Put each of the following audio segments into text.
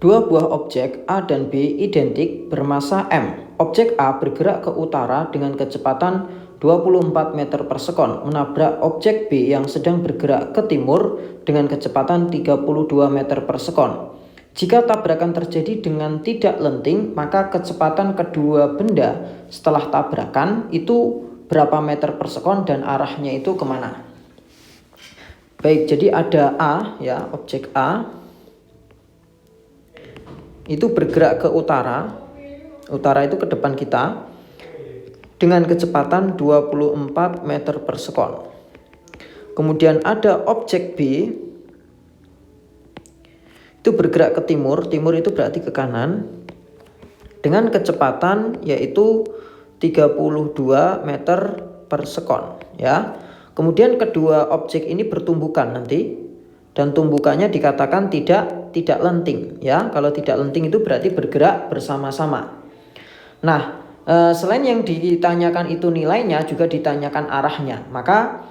Dua buah objek A dan B identik bermassa M. Objek A bergerak ke utara dengan kecepatan 24 meter per sekon menabrak objek B yang sedang bergerak ke timur dengan kecepatan 32 meter per sekon. Jika tabrakan terjadi dengan tidak lenting, maka kecepatan kedua benda setelah tabrakan itu berapa meter per sekon dan arahnya itu kemana? Baik, jadi ada A ya, objek A itu bergerak ke utara. Utara itu ke depan kita dengan kecepatan 24 meter per sekon. Kemudian ada objek B itu bergerak ke timur. Timur itu berarti ke kanan dengan kecepatan yaitu 32 meter per sekon ya. Kemudian kedua objek ini bertumbukan nanti, dan tumbukannya dikatakan tidak lenting ya. Kalau tidak lenting itu berarti bergerak bersama-sama. Nah, selain yang ditanyakan itu nilainya, juga ditanyakan arahnya. Maka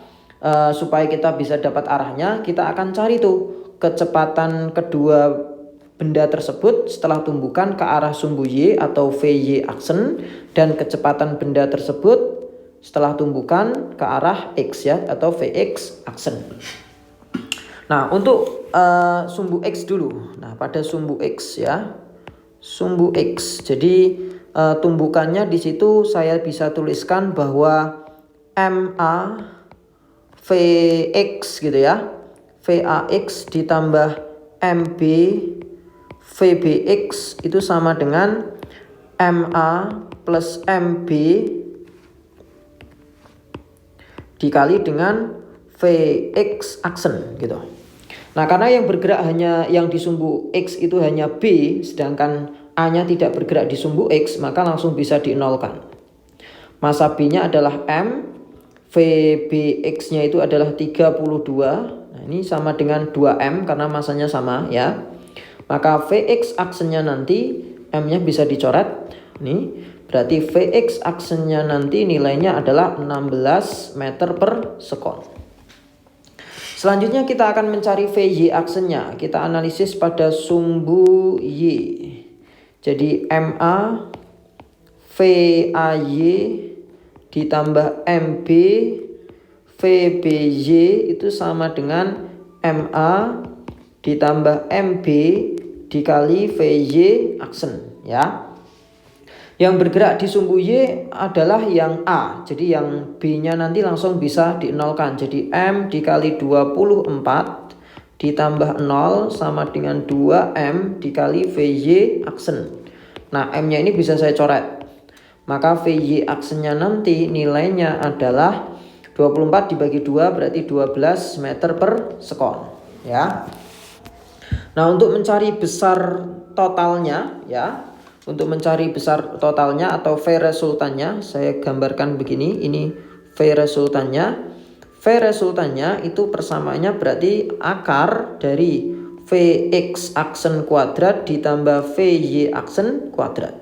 supaya kita bisa dapat arahnya, kita akan cari tuh kecepatan kedua benda tersebut setelah tumbukan ke arah sumbu Y atau VY aksen, dan kecepatan benda tersebut setelah tumbukan ke arah X ya, atau Vx aksen. Nah, untuk sumbu X dulu. Nah, pada sumbu X ya, sumbu X. Jadi tumbukannya di situ saya bisa tuliskan bahwa MA Vx gitu ya. VAX ditambah MB VBX itu sama dengan MA plus MB dikali dengan Vx aksen gitu. Nah, karena yang bergerak hanya yang di sumbu X itu hanya B, sedangkan A-nya tidak bergerak di sumbu X, maka langsung bisa dinolkan. Massa B-nya adalah M, VBX-nya itu adalah 32. Nah, ini sama dengan 2M karena massanya sama ya. Maka Vx aksennya nanti M-nya bisa dicoret. Nih, berarti Vx aksennya nanti nilainya adalah 16 meter per sekon. Selanjutnya kita akan mencari VY aksennya. Kita analisis pada sumbu Y. Jadi MA VAY ditambah MB VBY itu sama dengan MA ditambah MB dikali VY aksen ya. Yang bergerak di sumbu Y adalah yang A. Jadi yang B-nya nanti langsung bisa dinolkan. Jadi M dikali 24 ditambah 0 sama dengan 2M dikali VY aksen. Nah, M-nya ini bisa saya coret. Maka VY aksennya nanti nilainya adalah 24 dibagi 2 berarti 12 meter per sekon ya. Nah, untuk mencari besar totalnya ya, untuk mencari besar totalnya atau V resultannya, saya gambarkan begini. Ini V resultannya. V resultannya itu persamaannya berarti akar dari Vx aksen kuadrat ditambah Vy aksen kuadrat.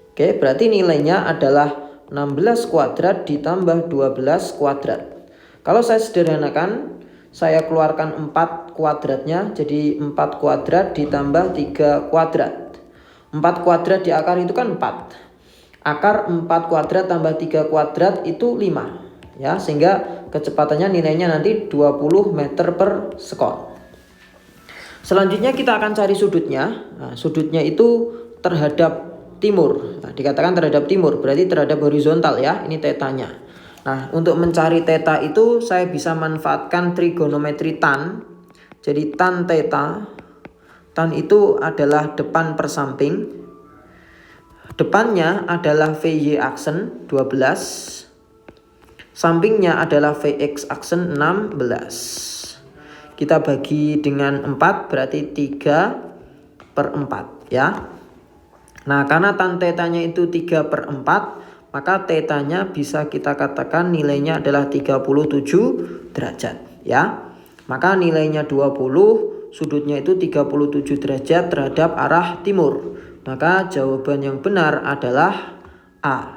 Oke, berarti nilainya adalah 16 kuadrat ditambah 12 kuadrat. Kalau saya sederhanakan, saya keluarkan 4 kuadratnya, jadi 4 kuadrat ditambah 3 kuadrat. 4 kuadrat di akar itu kan 4. Akar 4 kuadrat tambah 3 kuadrat itu 5. Ya, sehingga kecepatannya nilainya nanti 20 meter per sekon. Selanjutnya kita akan cari sudutnya. Nah, sudutnya itu terhadap timur. Nah, dikatakan terhadap timur, berarti terhadap horizontal ya. Ini tetanya. Nah, untuk mencari theta itu saya bisa manfaatkan trigonometri tan. Jadi tan theta. Tan itu adalah depan per samping. Depannya adalah VY aksen 12. Sampingnya adalah Vx aksen 16. Kita bagi dengan 4 berarti 3/4 ya. Nah, karena tan tetanya itu 3/4, maka tetanya bisa kita katakan nilainya adalah 37 derajat ya. Maka nilainya 20, sudutnya itu 37 derajat terhadap arah timur. Maka jawaban yang benar adalah A.